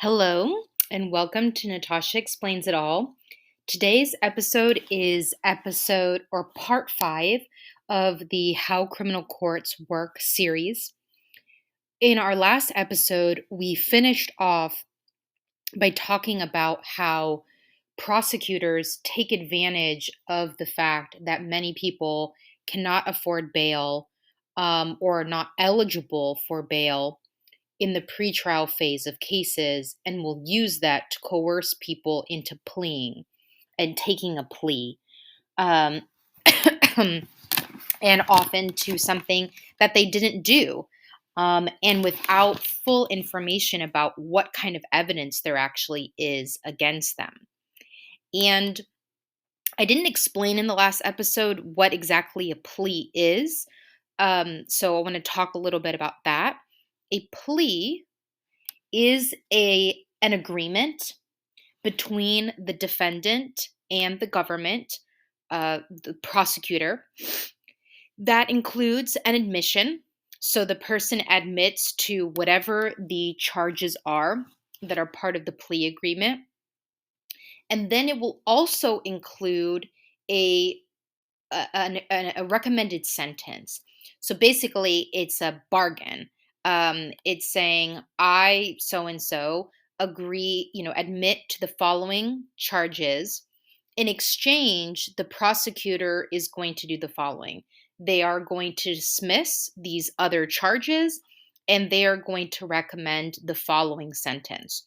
Hello, and welcome to Natasha Explains It All. Today's episode is episode or part 5 of the How Criminal Courts Work series. In our last episode, we finished off by talking about how prosecutors take advantage of the fact that many people cannot afford bail or are not eligible for bail in the pretrial phase of cases and will use that to coerce people into pleading and taking a plea, um, and often to something that they didn't do, and without full information about what kind of evidence there actually is against them. And I didn't explain in the last episode what exactly a plea is. So I want to talk a little bit about that. A plea is an agreement between the defendant and the government, the prosecutor, that includes an admission. So the person admits to whatever the charges are that are part of the plea agreement. And then it will also include a a recommended sentence. So basically, it's a bargain. It's saying, I, so and so, agree, admit to the following charges. In exchange, the prosecutor is going to do the following: they are going to dismiss these other charges and they are going to recommend the following sentence.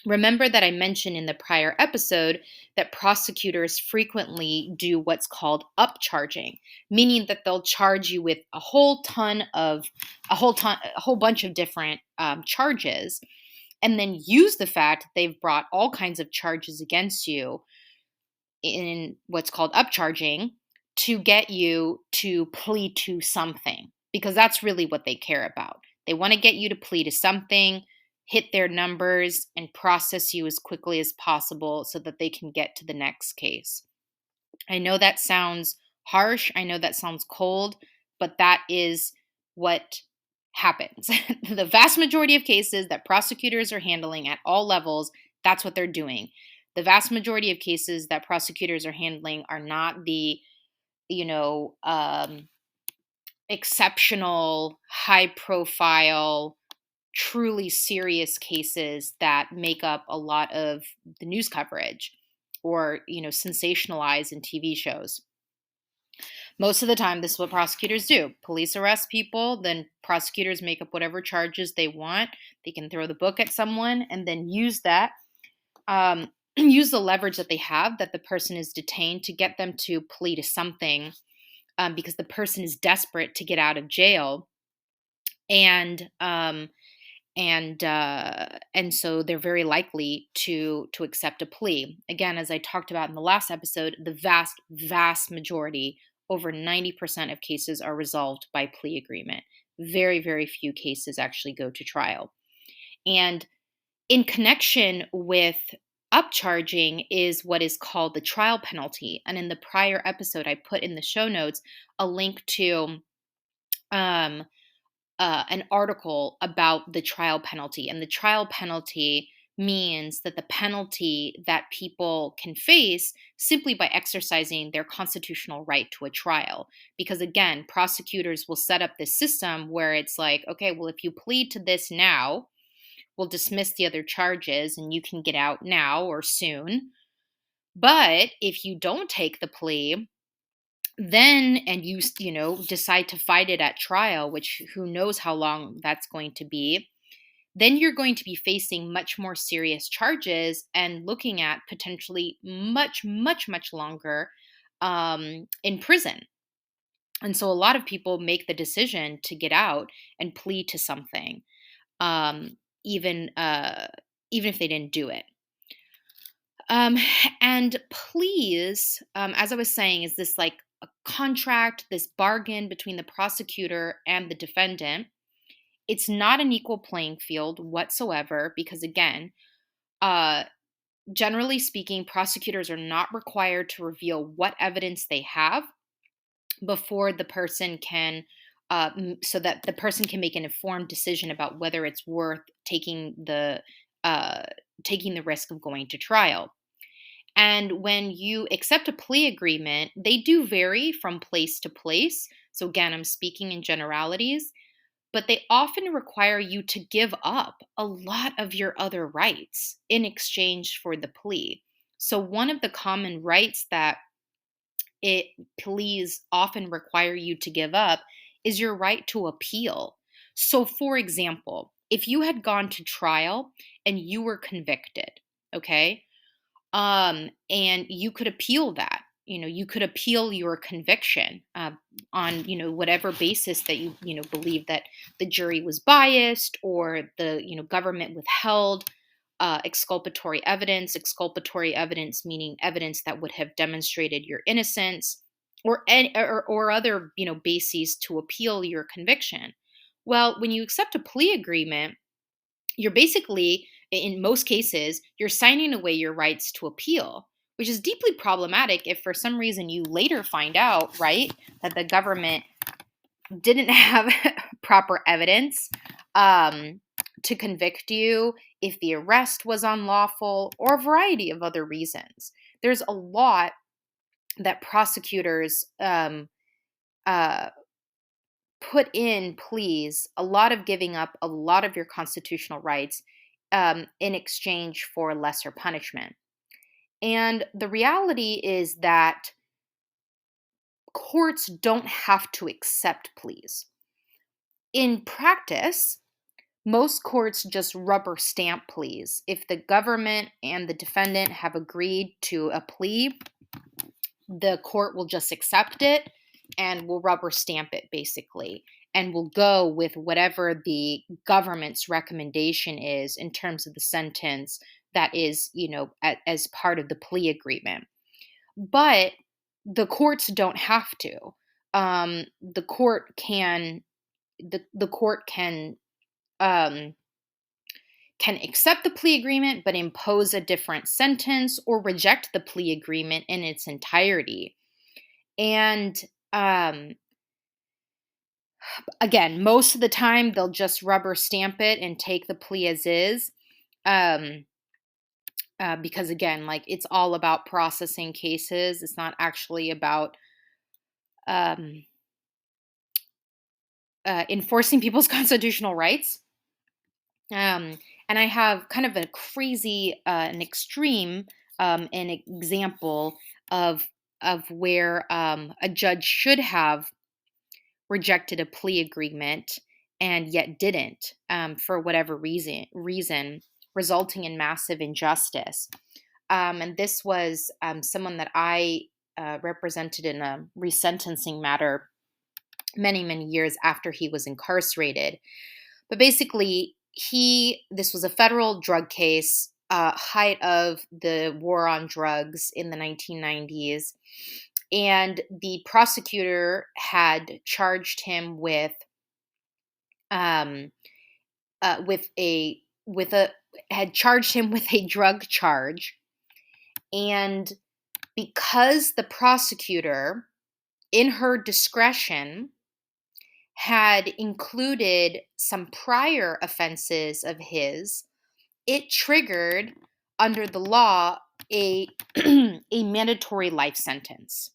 Remember that I mentioned in the prior episode that prosecutors frequently do what's called upcharging, meaning that they'll charge you with a whole bunch of different charges, and then use the fact that they've brought all kinds of charges against you in what's called upcharging to get you to plead to something, because that's really what they care about. They want to get you to plead to something, hit their numbers, and process you as quickly as possible so that they can get to the next case. I know that sounds harsh. I know that sounds cold, but that is what happens. The vast majority of cases that prosecutors are handling at all levels, that's what they're doing. The vast majority of cases that prosecutors are handling are not the, you know, um, exceptional, high profile, truly serious cases that make up a lot of the news coverage or, sensationalized in TV shows. Most of the time, this is what prosecutors do. Police arrest people, then prosecutors make up whatever charges they want. They can throw the book at someone and then use that, use the leverage that they have, that the person is detained, to get them to plead to something, because the person is desperate to get out of jail. And so they're very likely to accept a plea. Again, as I talked about in the last episode, the vast majority, over 90% of cases, are resolved by plea agreement. Very, very few cases actually go to trial. And in connection with upcharging is what is called the trial penalty. And in the prior episode, I put in the show notes a link to um, an article about the trial penalty. And the trial penalty means that the penalty that people can face simply by exercising their constitutional right to a trial. Because again, prosecutors will set up this system where it's like, okay, well, if you plead to this now, we'll dismiss the other charges and you can get out now or soon. But if you don't take the plea, then and you decide to fight it at trial, which who knows how long that's going to be, then you're going to be facing much more serious charges and looking at potentially much longer in prison. And so a lot of people make the decision to get out and plead to something, um, even even if they didn't do it. Um, and pleas, as I was saying, is this like a contract, this bargain between the prosecutor and the defendant. It's not an equal playing field whatsoever because, again, uh, generally speaking, prosecutors are not required to reveal what evidence they have before the person can, so that the person can make an informed decision about whether it's worth taking taking the risk of going to trial. And when you accept a plea agreement, they do vary from place to place. So, again, I'm speaking in generalities, but they often require you to give up a lot of your other rights in exchange for the plea. So, one of the common rights that it pleas often require you to give up is your right to appeal. So, for example, if you had gone to trial and you were convicted, okay, and you could appeal that. You could appeal your conviction on whatever basis that you believe that the jury was biased or the government withheld exculpatory evidence meaning evidence that would have demonstrated your innocence or other bases to appeal your conviction. Well, when you accept a plea agreement, you're basically, in most cases, you're signing away your rights to appeal, which is deeply problematic if for some reason you later find out, right, that the government didn't have proper evidence to convict you, if the arrest was unlawful, or a variety of other reasons. There's a lot that prosecutors uh, put in pleas, a lot of giving up a lot of your constitutional rights in exchange for lesser punishment. And the reality is that courts don't have to accept pleas. In practice, most courts just rubber stamp pleas. If the government and the defendant have agreed to a plea, the court will just accept it and will rubber stamp it basically, and will go with whatever the government's recommendation is in terms of the sentence that is, as part of the plea agreement. But the courts don't have to. The court can the court can accept the plea agreement but impose a different sentence or reject the plea agreement in its entirety. And again, most of the time they'll just rubber stamp it and take the plea as is. Because again, like it's all about processing cases. It's not actually about um, enforcing people's constitutional rights. And I have kind of a crazy, an extreme, an example of where a judge should have rejected a plea agreement and yet didn't for whatever reason, resulting in massive injustice. And this was someone that I represented in a resentencing matter many years after he was incarcerated. But basically, this was a federal drug case, height of the war on drugs in the 1990s, and the prosecutor had charged him um, with a had charged him with a drug charge, and because the prosecutor, in her discretion, had included some prior offenses of his, it triggered, under the law, a a mandatory life sentence.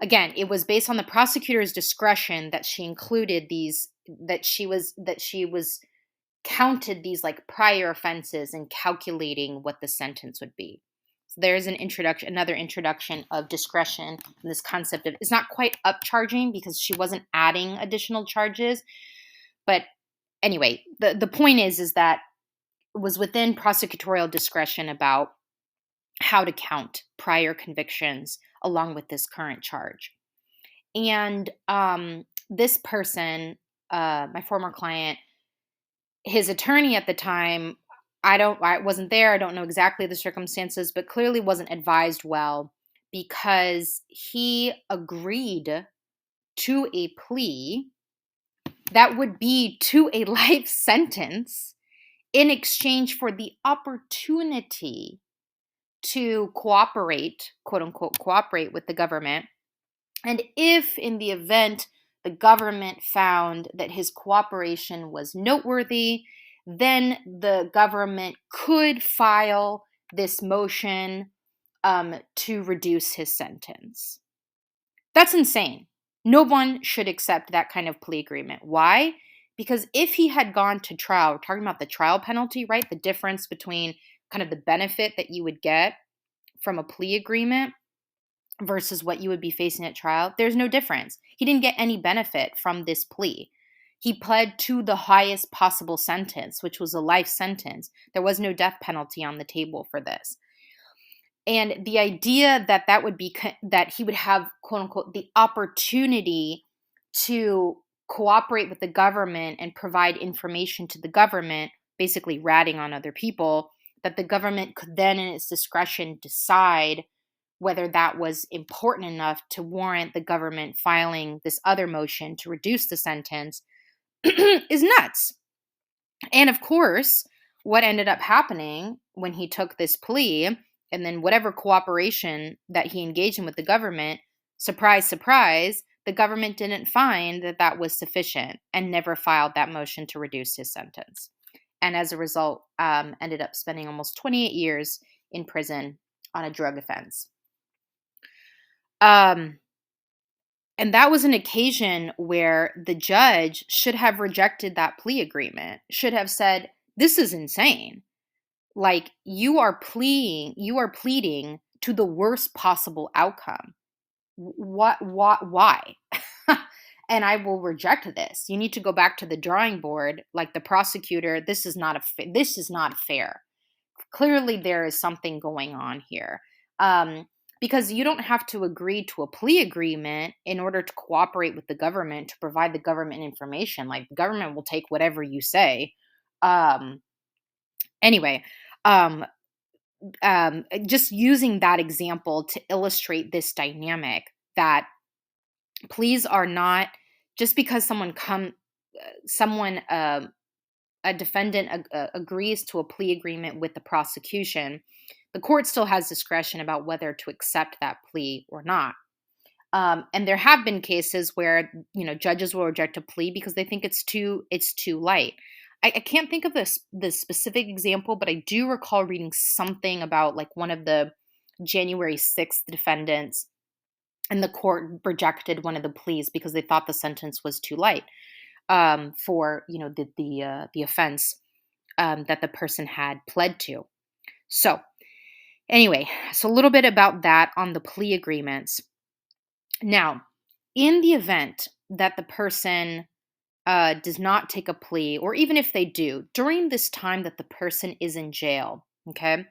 Again, it was based on the prosecutor's discretion that she included these, that she was counted these like prior offenses in calculating what the sentence would be. So there's another introduction of discretion, and this concept of, it's not quite upcharging because she wasn't adding additional charges. But anyway, the point is that it was within prosecutorial discretion about how to count prior convictions along with this current charge. And this person, my former client, his attorney at the time, I wasn't there, I don't know exactly the circumstances, but clearly wasn't advised well, because he agreed to a plea that would be to a life sentence in exchange for the opportunity to cooperate, quote unquote, cooperate with the government. And if in the event the government found that his cooperation was noteworthy, then the government could file this motion to reduce his sentence. That's insane. No one should accept that kind of plea agreement. Why? Because if he had gone to trial, we're talking about the trial penalty, right? The difference between kind of the benefit that you would get from a plea agreement versus what you would be facing at trial. There's no difference. He didn't get any benefit from this plea. He pled to the highest possible sentence, which was a life sentence. There was no death penalty on the table for this. And the idea that that would be that he would have, quote unquote, the opportunity to cooperate with the government and provide information to the government, basically ratting on other people, that the government could then, in its discretion, decide whether that was important enough to warrant the government filing this other motion to reduce the sentence is nuts. And of course, what ended up happening when he took this plea and then whatever cooperation that he engaged in with the government, surprise, surprise, the government didn't find that that was sufficient and never filed that motion to reduce his sentence. And as a result, ended up spending almost 28 years in prison on a drug offense. And that was an occasion where the judge should have rejected that plea agreement, should have said, this is insane. Like, you are pleading to the worst possible outcome. Why? And I will reject this. You need to go back to the drawing board. Like the prosecutor, this is not fair. Clearly, there is something going on here. Because you don't have to agree to a plea agreement in order to cooperate with the government to provide the government information. Like, the government will take whatever you say. Anyway, just using that example to illustrate this dynamic that pleas are not just because a defendant agrees to a plea agreement with the prosecution, the court still has discretion about whether to accept that plea or not. And there have been cases where, judges will reject a plea because they think it's too light. I can't think of the specific example, but I do recall reading something about like one of the January 6th defendants, and the court rejected one of the pleas because they thought the sentence was too light for the offense that the person had pled to. So anyway, so a little bit about that on the plea agreements. Now, in the event that the person does not take a plea, or even if they do, during this time that the person is in jail, okay,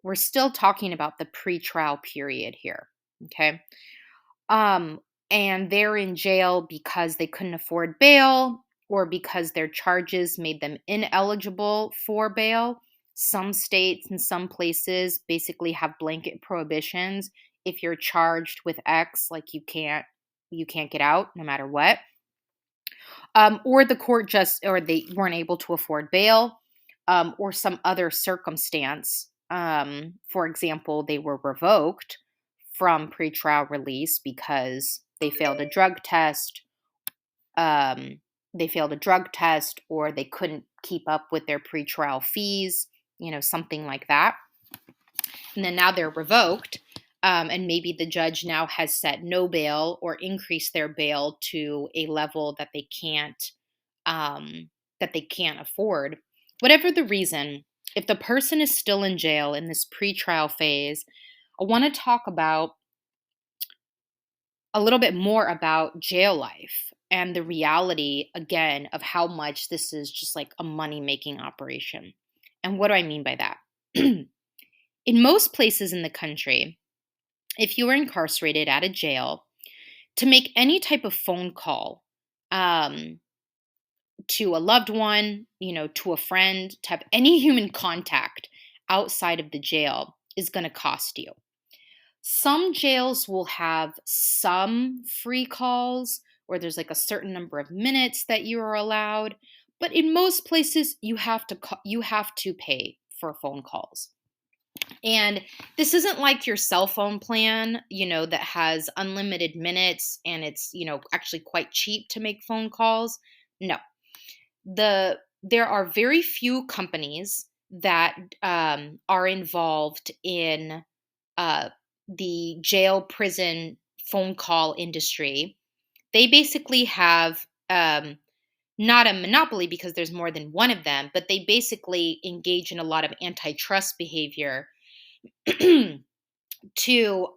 we're still talking about the pretrial period here, okay? And they're in jail because they couldn't afford bail or because their charges made them ineligible for bail. Some states and some places basically have blanket prohibitions. If you're charged with X, like you can't get out no matter what. Or the court or they weren't able to afford bail, or some other circumstance. For example, they were revoked from pretrial release because they failed a drug test. Or they couldn't keep up with their pretrial fees, something like that. And then now they're revoked. And maybe the judge now has set no bail or increased their bail to a level that they can't afford. Whatever the reason, if the person is still in jail in this pretrial phase, I want to talk about a little bit more about jail life and the reality, again, of how much this is just like a money-making operation. And what do I mean by that? In most places in the country, if you are incarcerated at a jail, to make any type of phone call to a loved one, to a friend, to have any human contact outside of the jail is going to cost you. Some jails will have some free calls, or there's like a certain number of minutes that you are allowed, but in most places you have to pay for phone calls. And this isn't like your cell phone plan, that has unlimited minutes and it's, actually quite cheap to make phone calls. No. The there are very few companies that are involved in uh, the jail prison phone call industry. They basically have not a monopoly because there's more than one of them, but they basically engage in a lot of antitrust behavior to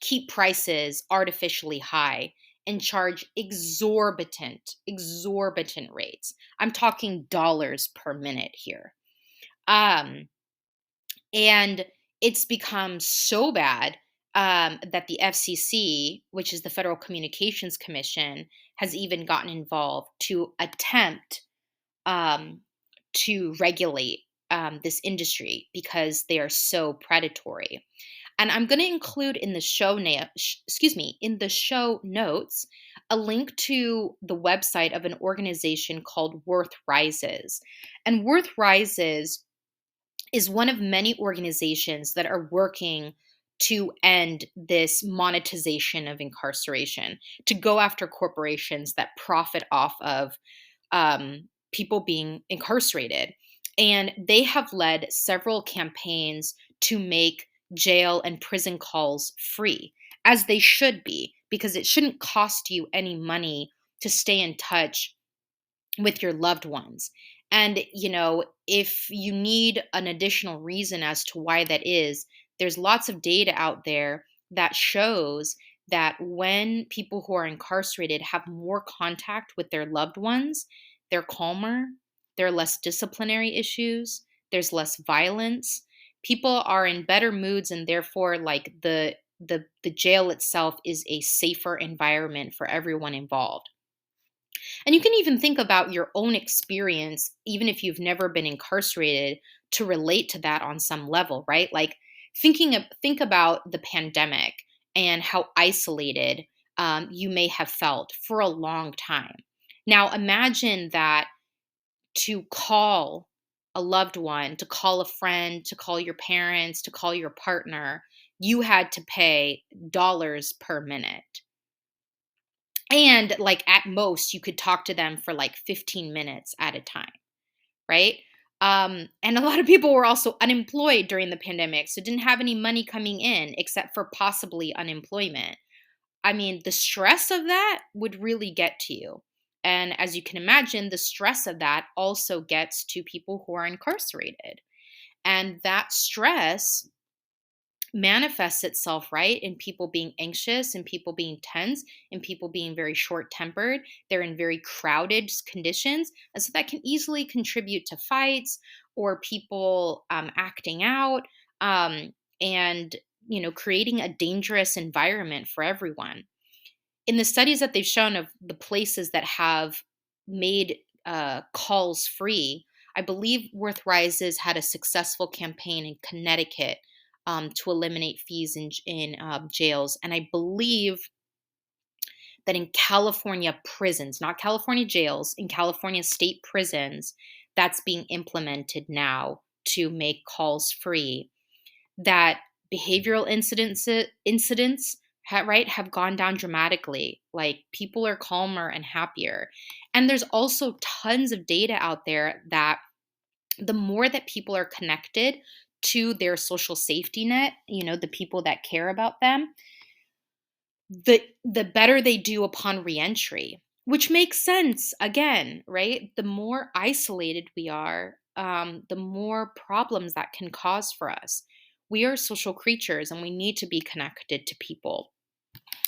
keep prices artificially high and charge exorbitant rates. I'm talking dollars per minute here. Um, and it's become so bad that the FCC, which is the Federal Communications Commission, has even gotten involved to attempt um, to regulate this industry because they are so predatory. And I'm going to include in the in the show notes, a link to the website of an organization called Worth Rises. And Worth Rises is one of many organizations that are working to end this monetization of incarceration, to go after corporations that profit off of people being incarcerated. And they have led several campaigns to make jail and prison calls free, as they should be, because it shouldn't cost you any money to stay in touch with your loved ones. And, if you need an additional reason as to why that is, there's lots of data out there that shows that when people who are incarcerated have more contact with their loved ones, they're calmer, there are less disciplinary issues, there's less violence. People are in better moods, and therefore, like, the jail itself is a safer environment for everyone involved. And you can even think about your own experience, even if you've never been incarcerated, to relate to that on some level, right? Like, think about the pandemic and how isolated you may have felt for a long time. Now, imagine that to call a loved one, to call a friend, to call your parents, to call your partner, you had to pay dollars per minute. And, like, at most, you could talk to them for like 15 minutes at a time, right? And a lot of people were also unemployed during the pandemic, so didn't have any money coming in except for possibly unemployment. I mean, the stress of that would really get to you. And as you can imagine, the stress of that also gets to people who are incarcerated. And that stress manifests itself, right, in people being anxious and people being tense and people being very short tempered. They're in very crowded conditions. And so that can easily contribute to fights or people acting out, and, creating a dangerous environment for everyone. In the studies that they've shown of the places that have made calls free, I believe Worth Rises had a successful campaign in Connecticut to eliminate fees in jails. And I believe that in California prisons, not California jails, in California state prisons, that's being implemented now to make calls free. That behavioral incidents right, have gone down dramatically. Like, people are calmer and happier. And there's also tons of data out there that the more that people are connected to their social safety net, the people that care about them, the better they do upon reentry, which makes sense again, right? The more isolated we are, the more problems that can cause for us. We are social creatures and we need to be connected to people.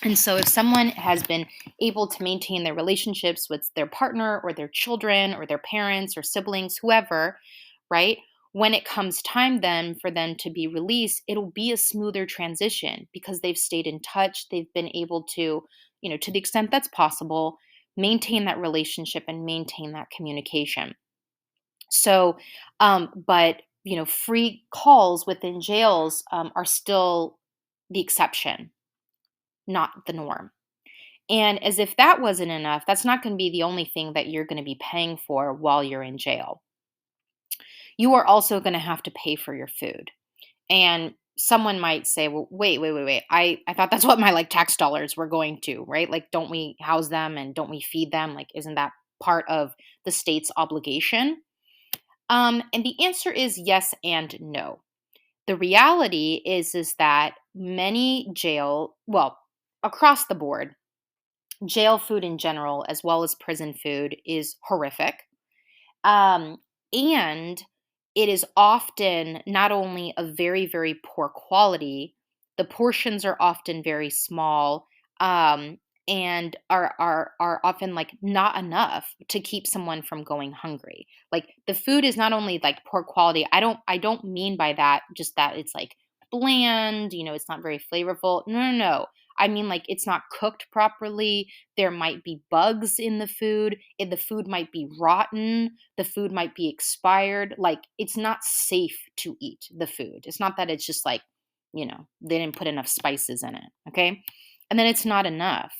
And so, if someone has been able to maintain their relationships with their partner or their children or their parents or siblings, whoever, right? When it comes time then for them to be released, it'll be a smoother transition because they've stayed in touch. They've been able to, to the extent that's possible, maintain that relationship and maintain that communication. So, but, free calls within jails are still the exception, not the norm. And as if that wasn't enough, that's not going to be the only thing that you're going to be paying for while you're in jail. You are also going to have to pay for your food. And someone might say, well, wait. I thought that's what my, like, tax dollars were going to, right? Like, don't we house them and don't we feed them? Like, isn't that part of the state's obligation? And the answer is yes and no. The reality is that across the board, jail food in general, as well as prison food, is horrific. Um, and it is often not only of very, very poor quality, the portions are often very small, um, and are often like not enough to keep someone from going hungry. Like the food is not only like poor quality. I don't mean by that just that it's like bland, it's not very flavorful. No, no, no. I mean like it's not cooked properly. There might be bugs in the food. The food might be rotten, the food might be expired. Like it's not safe to eat the food. It's not that it's just like, they didn't put enough spices in it. Okay. And then it's not enough.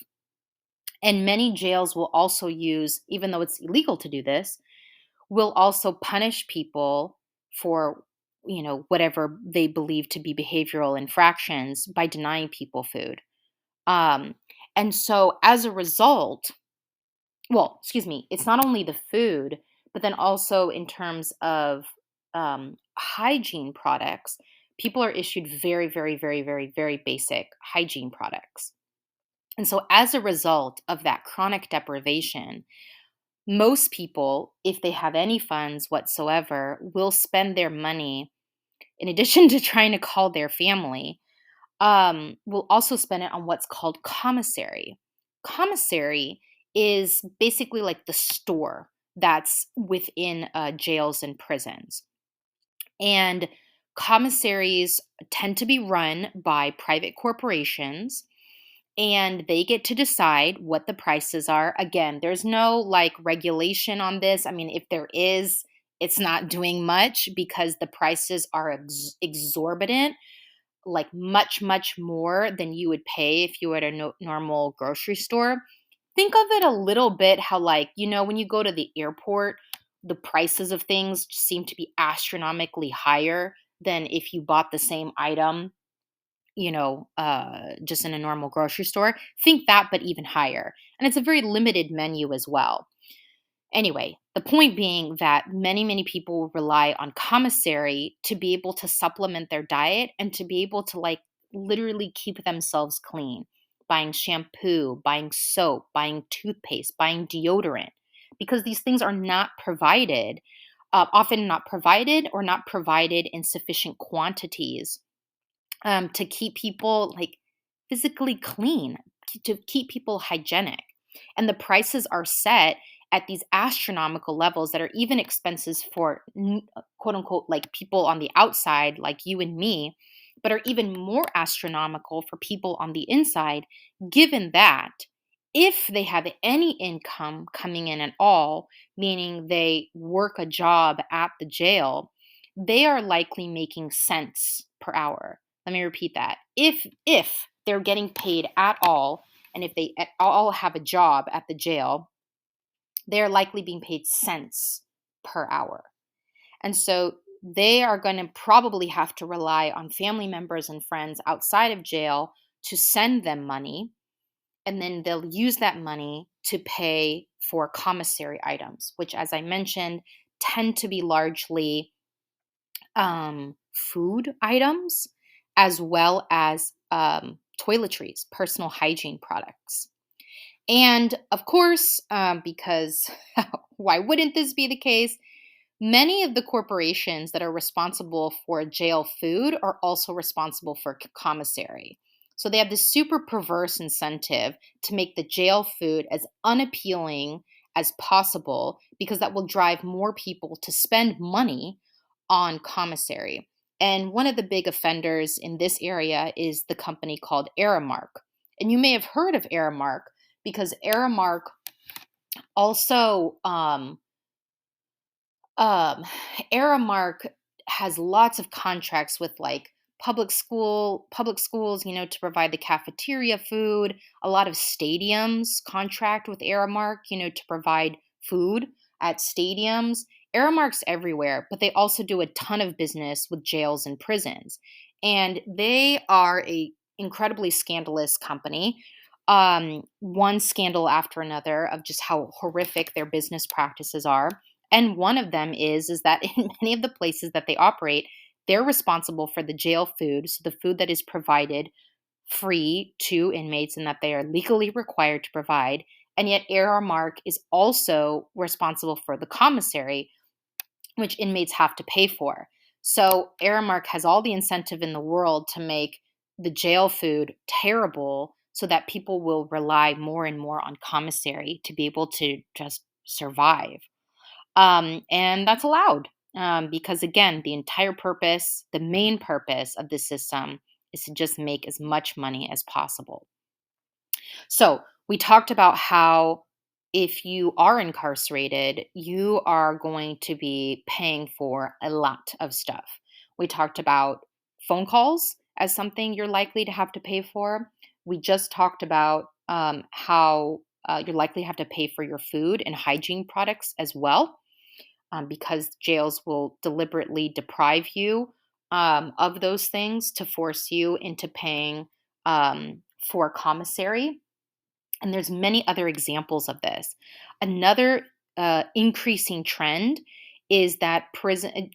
And many jails will also use, even though it's illegal to do this, will also punish people for, whatever they believe to be behavioral infractions by denying people food. Um, and so as a result, well, excuse me, it's not only the food, but then also in terms of hygiene products, people are issued very, very, very, very, very basic hygiene products. And so, as a result of that chronic deprivation, most people, if they have any funds whatsoever, will spend their money, in addition to trying to call their family, will also spend it on what's called commissary. Commissary is basically like the store that's within jails and prisons. And commissaries tend to be run by private corporations, and they get to decide what the prices are. Again, there's no like regulation on this. I mean, if there is, it's not doing much because the prices are exorbitant, like much, much more than you would pay if you were at a normal grocery store. Think of it a little bit how, like, when you go to the airport, the prices of things seem to be astronomically higher than if you bought the same item, just in a normal grocery store. Think that, but even higher. And it's a very limited menu as well. Anyway, the point being that many, many people rely on commissary to be able to supplement their diet and to be able to like literally keep themselves clean. Buying shampoo, buying soap, buying toothpaste, buying deodorant, because these things are not provided, often not provided or not provided in sufficient quantities to keep people like physically clean, to keep people hygienic. And the prices are set at these astronomical levels that are even expenses for quote unquote like people on the outside, like you and me, but are even more astronomical for people on the inside, given that if they have any income coming in at all, meaning they work a job at the jail, they are likely making cents per hour. Let me repeat that. If they're getting paid at all, and if they at all have a job at the jail, they're likely being paid cents per hour. And so they are going to probably have to rely on family members and friends outside of jail to send them money. And then they'll use that money to pay for commissary items, which, as I mentioned, tend to be largely food items as well as toiletries, personal hygiene products. And of course, because why wouldn't this be the case? Many of the corporations that are responsible for jail food are also responsible for commissary. So they have this super perverse incentive to make the jail food as unappealing as possible because that will drive more people to spend money on commissary. And one of the big offenders in this area is the company called Aramark. And you may have heard of Aramark because Aramark also um, Aramark has lots of contracts with like public schools, to provide the cafeteria food. A lot of stadiums contract with Aramark, to provide food at stadiums. Aramark's everywhere, but they also do a ton of business with jails and prisons. And they are a incredibly scandalous company. one scandal after another of just how horrific their business practices are. And one of them is that in many of the places that they operate, they're responsible for the jail food, so the food that is provided free to inmates and that they are legally required to provide. And yet, Aramark is also responsible for the commissary, which inmates have to pay for. So, Aramark has all the incentive in the world to make the jail food terrible so that people will rely more and more on commissary to be able to just survive. And that's allowed because, again, the entire purpose, the main purpose of this system is to just make as much money as possible. So, we talked about how if you are incarcerated, you are going to be paying for a lot of stuff. We talked about phone calls as something you're likely to have to pay for. We just talked about how you're likely to have to pay for your food and hygiene products as well, because jails will deliberately deprive you of those things to force you into paying for commissary. And there's many other examples of this. Another increasing trend is that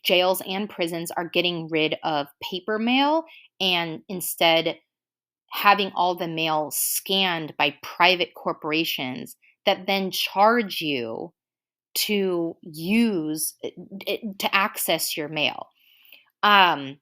jails and prisons are getting rid of paper mail and instead having all the mail scanned by private corporations that then charge you to use to access your mail. Um,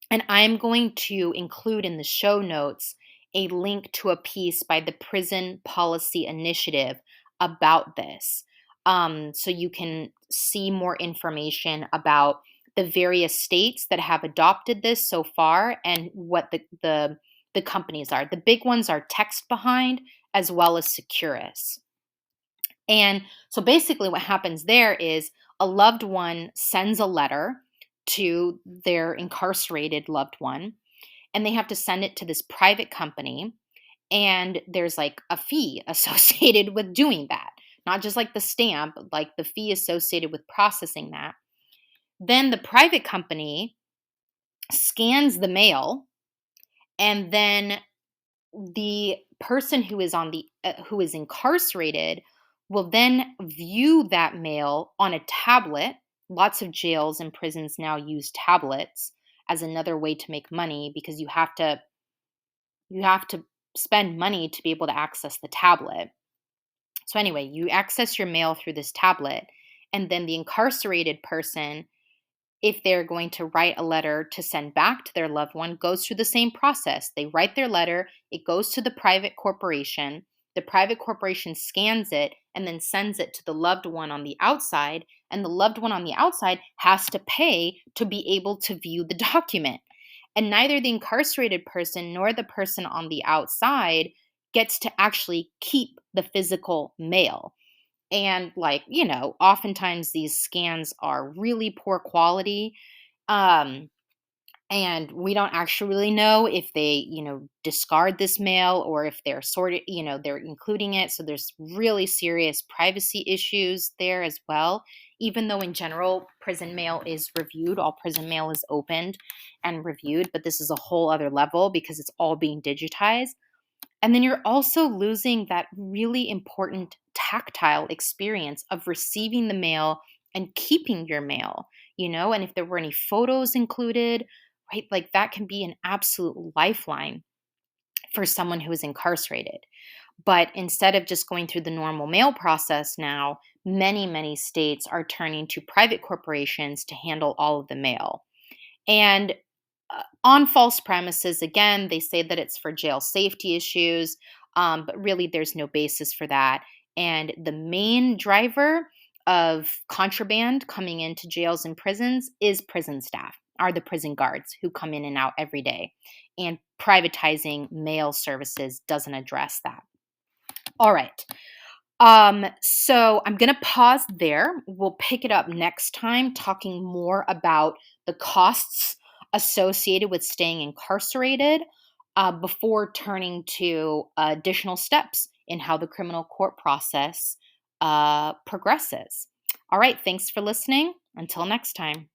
and I'm going to include in the show notes a link to a piece by the Prison Policy Initiative about this. So you can see more information about the various states that have adopted this so far and what the companies are. The big ones are Text Behind as well as Securus. And so basically, what happens there is a loved one sends a letter to their incarcerated loved one, and they have to send it to this private company. And there's like a fee associated with doing that, not just like the stamp, like the fee associated with processing that. Then the private company scans the mail, and then the person who is who is incarcerated will then view that mail on a tablet. Lots of jails and prisons now use tablets as another way to make money because you have to spend money to be able to access the tablet. So anyway, you access your mail through this tablet, and then the incarcerated person, if they're going to write a letter to send back to their loved one, goes through the same process. They write their letter, it goes to the private corporation. The private corporation scans it and then sends it to the loved one on the outside, and the loved one on the outside has to pay to be able to view the document. And neither the incarcerated person nor the person on the outside gets to actually keep the physical mail. And oftentimes these scans are really poor quality. Um, and we don't actually really know if they, discard this mail or if they're sorted, they're including it. So there's really serious privacy issues there as well. Even though in general, prison mail is reviewed, all prison mail is opened and reviewed, but this is a whole other level because it's all being digitized. And then you're also losing that really important tactile experience of receiving the mail and keeping your mail, and if there were any photos included, right? Like that can be an absolute lifeline for someone who is incarcerated. But instead of just going through the normal mail process now, many, many states are turning to private corporations to handle all of the mail. And on false premises, again, they say that it's for jail safety issues, but really there's no basis for that. And the main driver of contraband coming into jails and prisons is prison staff, are the prison guards who come in and out every day. And privatizing mail services doesn't address that. All right. So I'm going to pause there. We'll pick it up next time, talking more about the costs associated with staying incarcerated before turning to additional steps in how the criminal court process progresses. All right. Thanks for listening. Until next time.